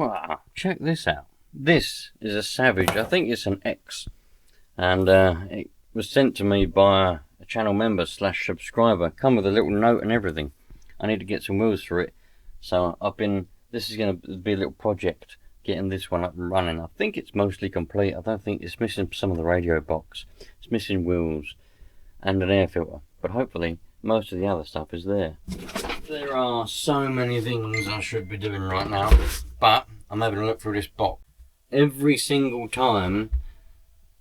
Wow, check this out. This is a Savage. I think it's an X. And it was sent to me by a channel member / subscriber. Come with a little note and everything. I need to get some wheels for it. So this is going to be a little project, getting this one up and running. I think it's mostly complete. I don't think it's missing some of the radio box. It's missing wheels and an air filter. But hopefully most of the other stuff is there. There are so many things I should be doing right now, but I'm having a look through this box. Every single time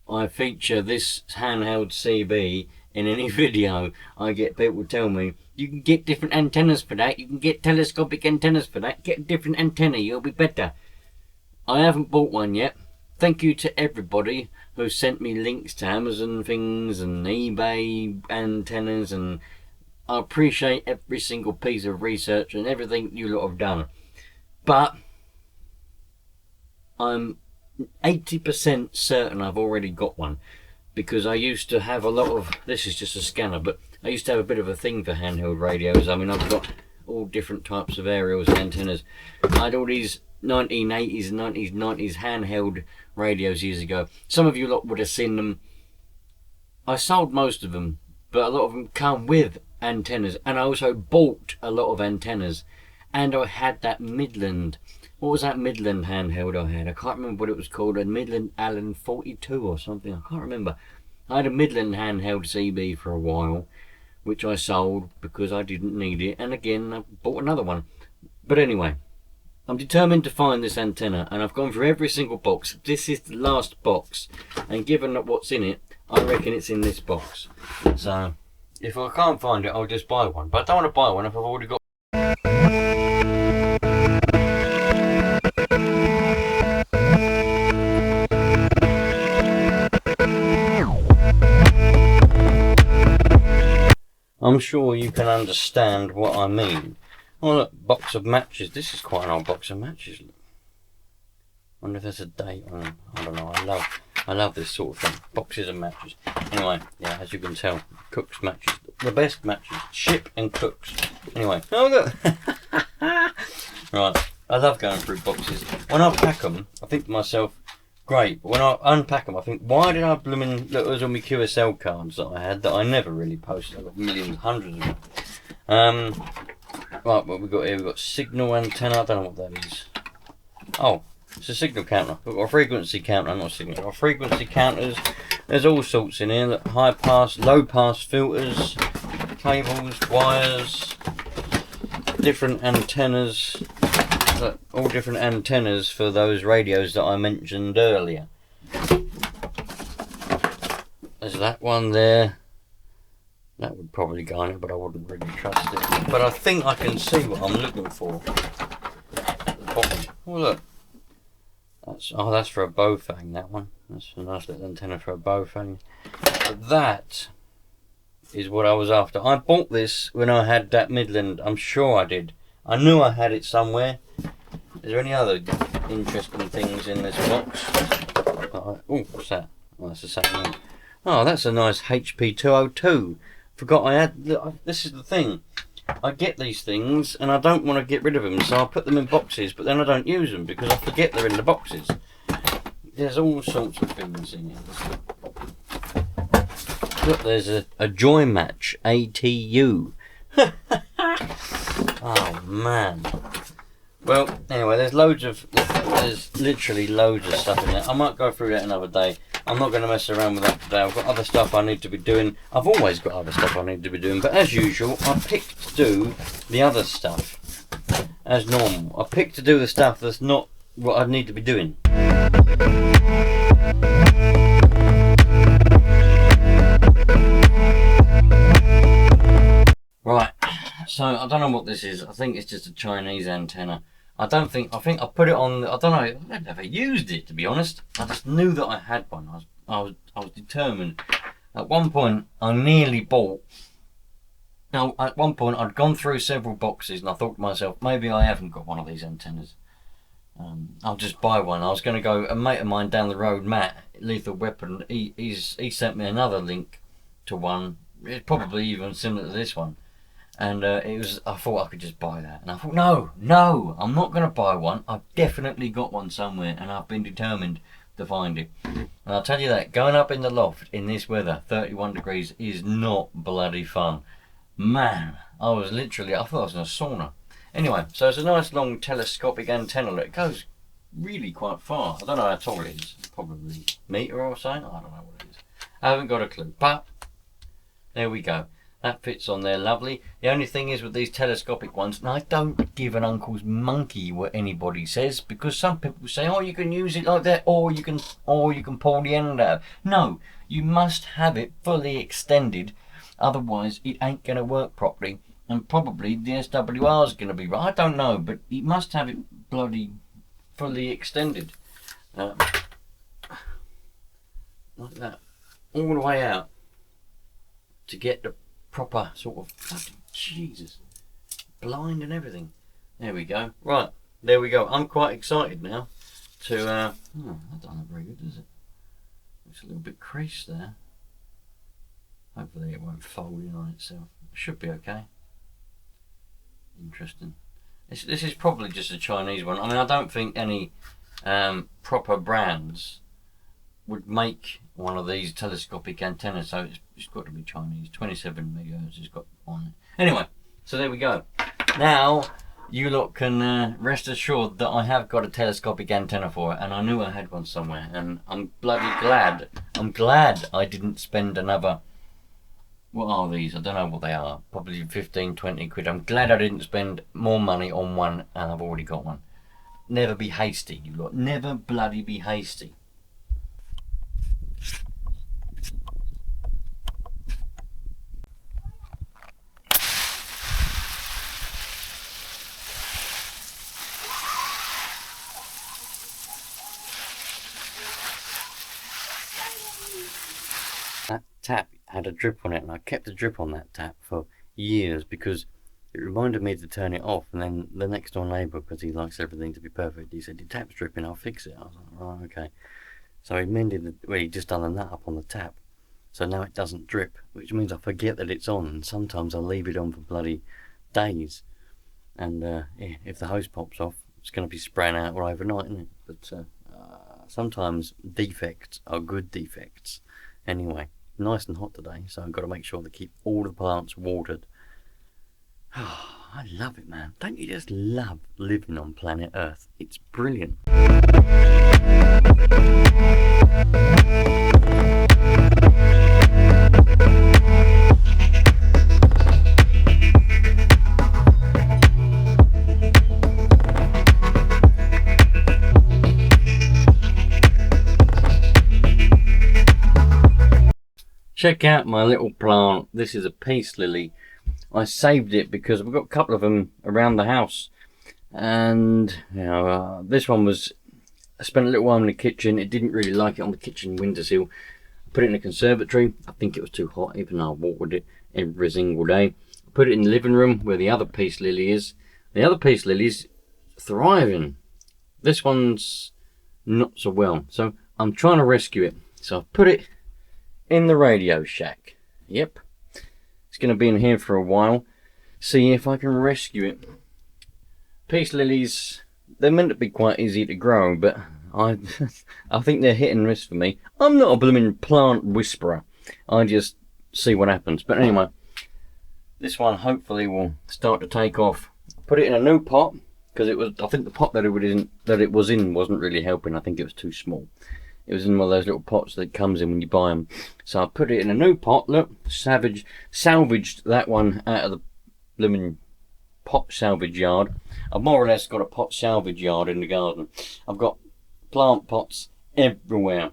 I feature this handheld CB in any video, I get people tell me, you can get different antennas for that, you can get telescopic antennas for that, get a different antenna, you'll be better. I haven't bought one yet. Thank you to everybody who sent me links to Amazon things and eBay antennas, and I appreciate every single piece of research and everything you lot have done. But I'm 80% certain I've already got one, because I used to have a lot of, this is just a scanner, but I used to have a bit of a thing for handheld radios. I mean, I've got all different types of aerials and antennas. I had all these 1980s and 1990s handheld radios years ago. Some of you lot would have seen them. I sold most of them, but a lot of them come with antennas, and I also bought a lot of antennas. And I had that Midland, what was that Midland handheld I had? I can't remember what it was called, a Midland Allen 42 or something, I can't remember. I had a Midland handheld CB for a while, which I sold because I didn't need it, and again I bought another one. But anyway, I'm determined to find this antenna, and I've gone through every single box. This is the last box, and given what's in it, I reckon it's in this box. So if I can't find it, I'll just buy one, but I don't want to buy one if I've already got. I'm sure you can understand what I mean. Oh look, box of matches. This is quite an old box of matches. Wonder if there's a date on them. I don't know. I love this sort of thing. Boxes of matches. Anyway, yeah, as you can tell, Cook's matches, the best matches. Ship and Cook's. Anyway, oh look. Right, I love going through boxes. When I pack them, I think to myself, great. But when I unpack them, I think, why did I blooming look? Those on my QSL cards that I had that I never really posted. I've got millions, hundreds of them. Right, what we got here? We've got signal antenna. I don't know what that is. Oh, it's a signal counter. We've got a frequency counter, not a signal. We've got frequency counters. There's all sorts in here. Look, high pass, low pass filters, cables, wires, different antennas. Look, all different antennas for those radios that I mentioned earlier. There's that one there. That would probably go on it, but I wouldn't really trust it. But I think I can see what I'm looking for at the bottom. Oh look, that's for a Bofang. That one. That's a nice little antenna for a Bofang. But that is what I was after. I bought this when I had that Midland. I'm sure I did. I knew I had it somewhere. Is there any other interesting things in this box? Oh, what's that? Oh, that's the same one. Oh, that's a nice HP 202. Forgot I had. This is the thing. I get these things and I don't want to get rid of them, so I put them in boxes, but then I don't use them because I forget they're in the boxes. There's all sorts of things in here. Look, there's a Joy Match ATU. Oh man. Well, anyway, there's literally loads of stuff in there. I might go through that another day. I'm not going to mess around with that today. I've got other stuff I need to be doing. I've always got other stuff I need to be doing, but as usual, I picked to do the other stuff as normal. I picked to do the stuff that's not what I need to be doing. Right, so I don't know what this is. I think it's just a Chinese antenna. I think I put it on. I don't know. I've never used it, to be honest. I just knew that I had one. I was determined. At one point, I nearly bought. Now, at one point, I'd gone through several boxes, and I thought to myself, maybe I haven't got one of these antennas. I'll just buy one. I was going to go. A mate of mine down the road, Matt, Lethal Weapon. He sent me another link to one. It's probably even similar to this one. And I thought I could just buy that. And I thought, no, I'm not going to buy one. I've definitely got one somewhere, and I've been determined to find it. And I'll tell you that, going up in the loft in this weather, 31 degrees, is not bloody fun. Man, I thought I was in a sauna. Anyway, so it's a nice long telescopic antenna that goes really quite far. I don't know how tall it is. Probably a metre or so. I don't know what it is. I haven't got a clue. But there we go. That fits on there lovely. The only thing is with these telescopic ones, and I don't give an uncle's monkey what anybody says, because some people say, oh, you can use it like that, or you can pull the end out. No, you must have it fully extended, otherwise it ain't going to work properly. And probably the SWR is going to be right. I don't know, but you must have it bloody fully extended. Like that. All the way out. To get the proper sort of... Bloody Jesus. Blind and everything. There we go. Right. There we go. I'm quite excited now to... that doesn't look very good, does it? Looks a little bit creased there. Hopefully it won't fold in on itself. It should be okay. Interesting. This is probably just a Chinese one. I mean, I don't think any proper brands would make one of these telescopic antennas, so it's got to be Chinese. 27 megahertz has got on it. Anyway, so there we go. Now you lot can rest assured that I have got a telescopic antenna for it, and I knew I had one somewhere, and I'm bloody glad. I'm glad I didn't spend another... What are these? I don't know what they are. Probably 15, 20 quid. I'm glad I didn't spend more money on one, and I've already got one. Never be hasty, you lot. Never bloody be hasty. That tap had a drip on it, and I kept the drip on that tap for years because it reminded me to turn it off. And then the next door neighbour, because he likes everything to be perfect, he said, your tap's dripping, I'll fix it. I was like, right, okay. So he mended he just done a nut up on the tap, so now it doesn't drip, which means I forget that it's on, and sometimes I leave it on for bloody days, and yeah, if the hose pops off, it's going to be spraying out all overnight, isn't it? But sometimes defects are good defects. Anyway, nice and hot today, so I've got to make sure to keep all the plants watered. I love it, man. Don't you just love living on planet Earth? It's brilliant. Check out my little plant. This is a peace lily. I saved it because we've got a couple of them around the house, and you know, this one was, I spent a little while in the kitchen. It didn't really like it on the kitchen windowsill. Put it in the conservatory. I think it was too hot, even though I watered it every single day. Put it in the living room where the other peace lily is. The other peace lily's thriving. This one's not so well, so I'm trying to rescue it. So I've put it in the radio shack. Yep. It's going to be in here for a while. See if I can rescue it. Peace lilies, they're meant to be quite easy to grow, but I think they're hit and miss for me. I'm not a blooming plant whisperer. I just see what happens. But anyway, this one hopefully will start to take off. Put it in a new pot, because I think the pot that it was in wasn't really helping. I think it was too small. It was in one of those little pots that comes in when you buy them. So I put it in a new pot. Look, salvaged that one out of the blooming pot salvage yard. I've more or less got a pot salvage yard in the garden. I've got plant pots everywhere.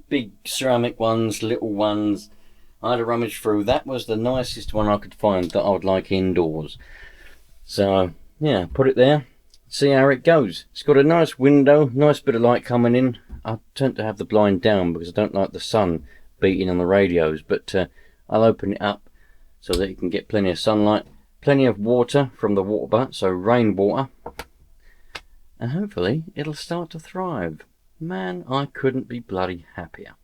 Big ceramic ones, little ones. I had to rummage through. That was the nicest one I could find that I would like indoors. So yeah, put it there. See how it goes. It's got a nice window, nice bit of light coming in. I tend to have the blind down because I don't like the sun beating on the radios, but I'll open it up so that you can get plenty of sunlight, plenty of water from the water butt, so rainwater, and hopefully it'll start to thrive. Man, I couldn't be bloody happier.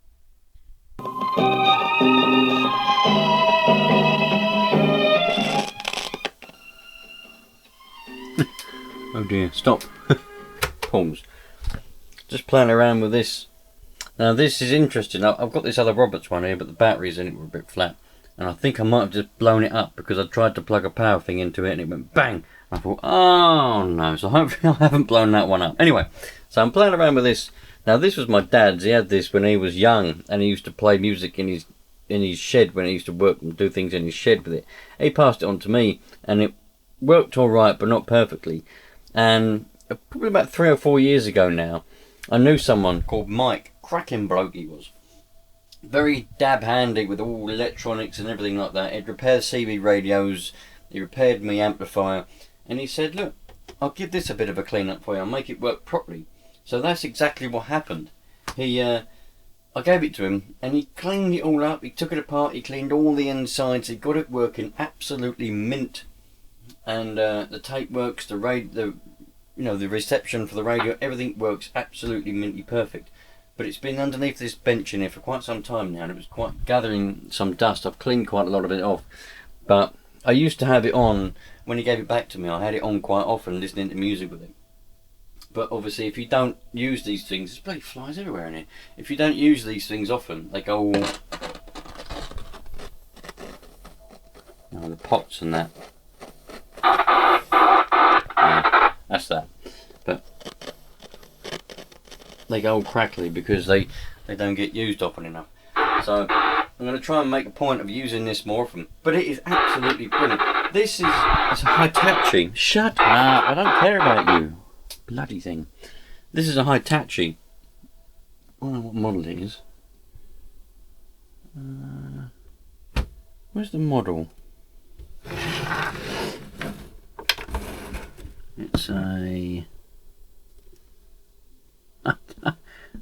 Oh dear, stop. Pause. Just playing around with this. Now this is interesting. I've got this other Roberts one here, but the batteries in it were a bit flat. And I think I might have just blown it up because I tried to plug a power thing into it and it went bang. I thought, oh no, so hopefully I haven't blown that one up. Anyway, so I'm playing around with this. Now this was my dad's. He had this when he was young and he used to play music in his shed when he used to work and do things in his shed with it. He passed it on to me and it worked alright but not perfectly. And probably about 3 or 4 years ago now, I knew someone called Mike. Cracking bloke he was. Very dab handy with all electronics and everything like that. He'd repair CB radios, he repaired me amplifier, and he said, look, I'll give this a bit of a clean up for you, I'll make it work properly. So that's exactly what happened. I gave it to him and he cleaned it all up, he took it apart, he cleaned all the insides, he got it working absolutely mint. And the tape works, the reception for the radio, everything works absolutely minty perfect. But it's been underneath this bench in here for quite some time now and it was quite gathering some dust. I've cleaned quite a lot of it off. But I used to have it on, when he gave it back to me, I had it on quite often listening to music with it. But obviously if you don't use these things, there's bloody flies everywhere in here. If you don't use these things often, they go all... Oh, the pots and that. Yeah, that's that. But they go all crackly because they don't get used often enough. So I'm going to try and make a point of using this more often. But it is absolutely brilliant. This is it's a Hitachi. Shut up! I don't care about you. Bloody thing. This is a Hitachi. I don't know what model it is. Where's the model? It's a...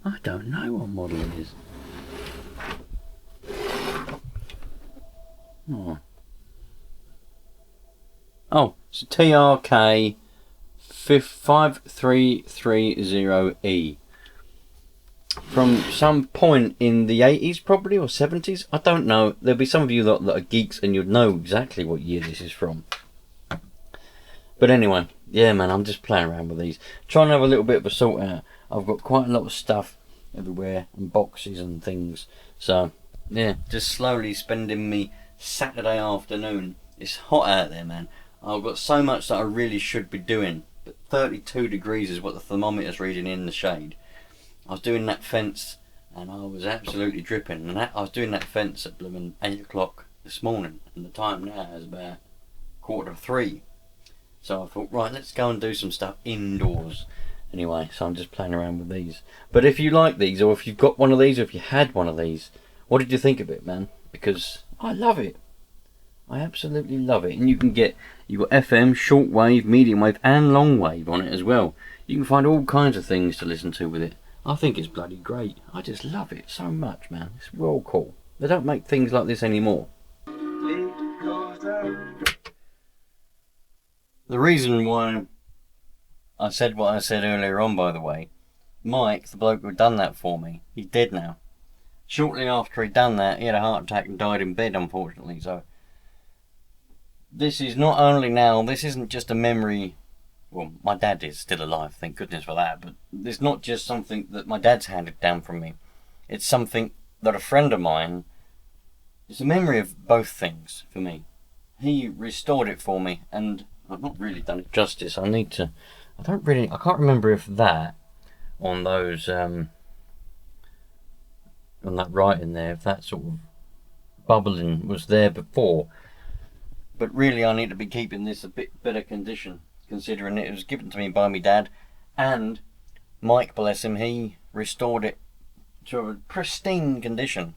I don't know what model it is. Oh, it's a TRK 5330E. From some point in the 80s probably, or 70s, I don't know. There'll be some of you that are geeks and you'll know exactly what year this is from. But anyway, yeah man, I'm just playing around with these. Trying to have a little bit of a sort out. I've got quite a lot of stuff everywhere and boxes and things. So yeah, just slowly spending me Saturday afternoon. It's hot out there, man. I've got so much that I really should be doing. But 32 degrees is what the thermometer's reading in the shade. I was doing that fence and I was absolutely dripping. And I was doing that fence at blooming 8 o'clock this morning. And the time now is about 2:45. So I thought, right, let's go and do some stuff indoors. Anyway, so I'm just playing around with these. But if you like these, or if you've got one of these, or if you had one of these, what did you think of it, man? Because I love it. I absolutely love it. And you've got FM, shortwave, medium wave, and long wave on it as well. You can find all kinds of things to listen to with it. I think it's bloody great. I just love it so much, man. It's well cool. They don't make things like this anymore. The reason why I said what I said earlier on, by the way, Mike, the bloke who had done that for me, he's dead now. Shortly after he'd done that, he had a heart attack and died in bed, unfortunately. So this is not only now, this isn't just a memory. Well, my dad is still alive, thank goodness for that. But it's not just something that my dad's handed down from me. It's something that a friend of mine, it's a memory of both things for me. He restored it for me, and I've not really done it justice. I can't remember if that, on those, on that writing there, if that sort of bubbling was there before. But really I need to be keeping this a bit better condition, considering it was given to me by my dad, and Mike, bless him, he restored it to a pristine condition.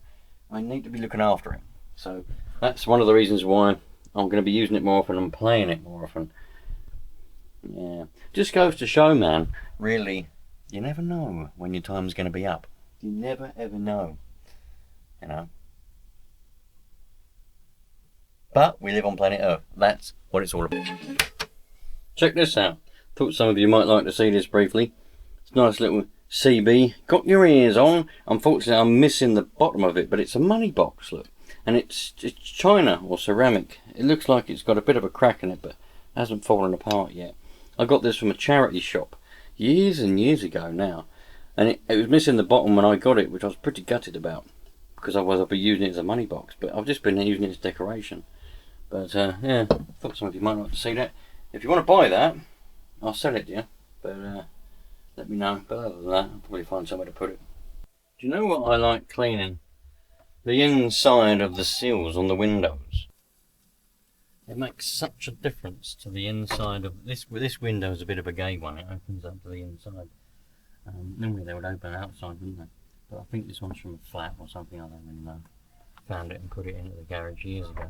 I need to be looking after it. So that's one of the reasons why I'm going to be using it more often and playing it more often. Yeah, just goes to show, man, really, you never know when your time's going to be up. You never ever know, you know. But we live on planet Earth. That's what it's all about. Check this out. Thought some of you might like to see this briefly. It's a nice little CB. Got your ears on. Unfortunately, I'm missing the bottom of it, but it's a money box, look. And it's china or ceramic. It looks like it's got a bit of a crack in it, but hasn't fallen apart yet. I got this from a charity shop years and years ago now, and it was missing the bottom when I got it, which I was pretty gutted about, because otherwise I'd be using it as a money box, but I've just been using it as decoration. But yeah, I thought some of you might like to see that. If you want to buy that, I'll sell it to you, but let me know. But other than that, I'll probably find somewhere to put it. Do you know what I like cleaning? The inside of the seals on the windows. It makes such a difference to the inside of this. This window is a bit of a gay one. It opens up to the inside. Normally they would open outside, wouldn't they? But I think this one's from a flat or something. I don't really know. Found it and put it into the garage years ago.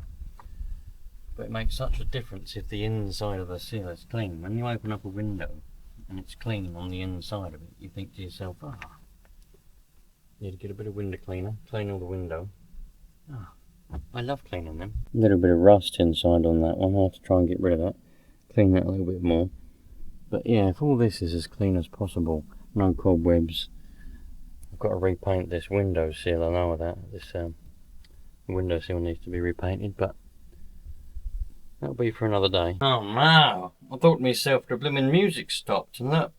But it makes such a difference if the inside of the seal is clean. When you open up a window and it's clean on the inside of it, you think to yourself, ah, need to get a bit of window cleaner, clean all the window. Ah, I love cleaning them. A little bit of rust inside on that one. I'll have to try and get rid of that. Clean that a little bit more. But yeah, if all this is as clean as possible, no cobwebs. I've got to repaint this window seal, I know that. This window seal needs to be repainted, but that'll be for another day. Oh no! I thought to myself the blooming music stopped, and look,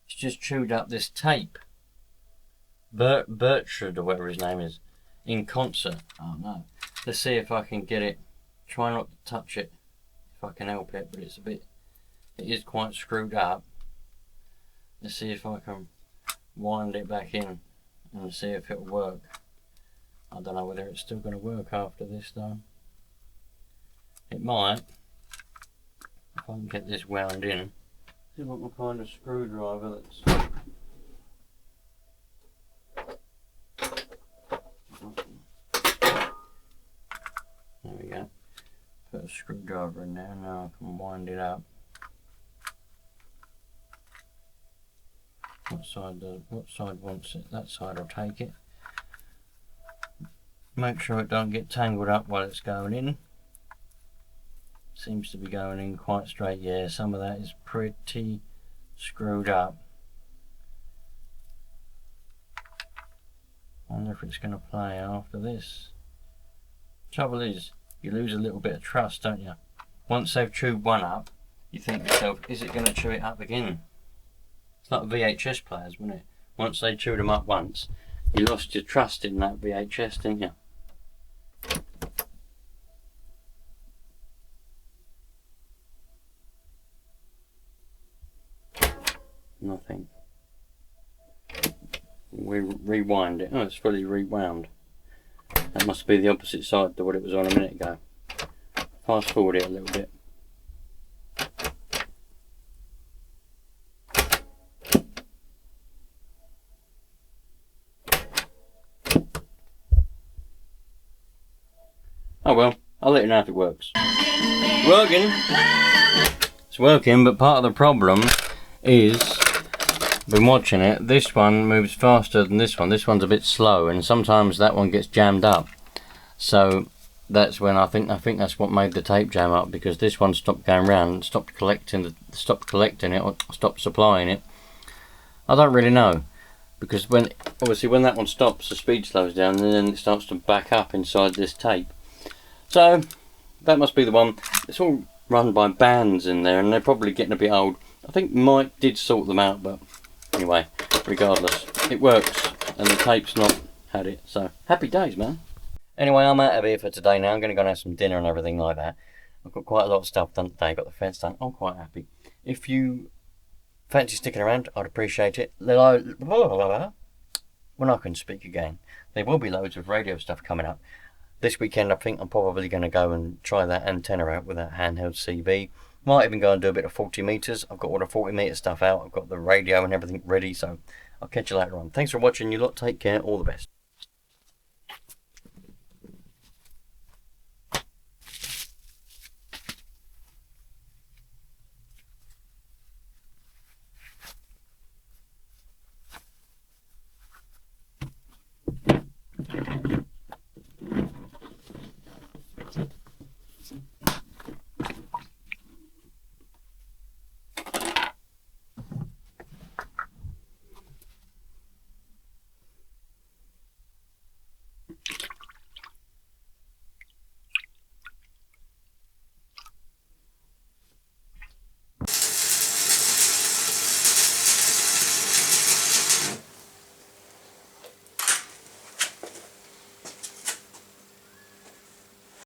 it's just chewed up this tape. Bertrand, or whatever his name is, in concert. Oh no. Let's see if I can get it. Try not to touch it, if I can help it, but it is quite screwed up. Let's see if I can wind it back in and see if it'll work. I don't know whether it's still going to work after this though. It might, if I can get this wound in. See what my kind of screwdriver that's... There we go. Put a screwdriver in there, now I can wind it up. What side wants it? That side will take it. Make sure it don't get tangled up while it's going in. Seems to be going in quite straight. Yeah, some of that is pretty screwed up. I wonder if it's going to play after this. Trouble is, you lose a little bit of trust, don't you? Once they've chewed one up, you think to yourself, is it going to chew it up again? It's like VHS players, wasn't it? Once they chewed them up once, you lost your trust in that VHS, didn't you? Nothing. We rewind it. Oh, it's fully rewound. That must be the opposite side to what it was on a minute ago. Fast forward it a little bit. Oh well, I'll let you know if it works. Working! It's working, but part of the problem is, been watching it, this one moves faster than this one. This one's a bit slow, and sometimes that one gets jammed up. So that's when I think that's what made the tape jam up, because this one stopped going round, stopped collecting it, or stopped supplying it. I don't really know, because obviously when that one stops, the speed slows down, and then it starts to back up inside this tape. So that must be the one. It's all run by bands in there, and they're probably getting a bit old. I think Mike did sort them out, but anyway, regardless, it works, and the tape's not had it, so happy days, man. Anyway, I'm out of here for today now. I'm going to go and have some dinner and everything like that. I've got quite a lot of stuff done today. Got the fence done. I'm quite happy. If you fancy sticking around, I'd appreciate it. When I can speak again, there will be loads of radio stuff coming up. This weekend, I think I'm probably going to go and try that antenna out with that handheld CB. Might even go and do a bit of 40 metres. I've got all the 40 metre stuff out. I've got the radio and everything ready, so I'll catch you later on. Thanks for watching, you lot. Take care. All the best.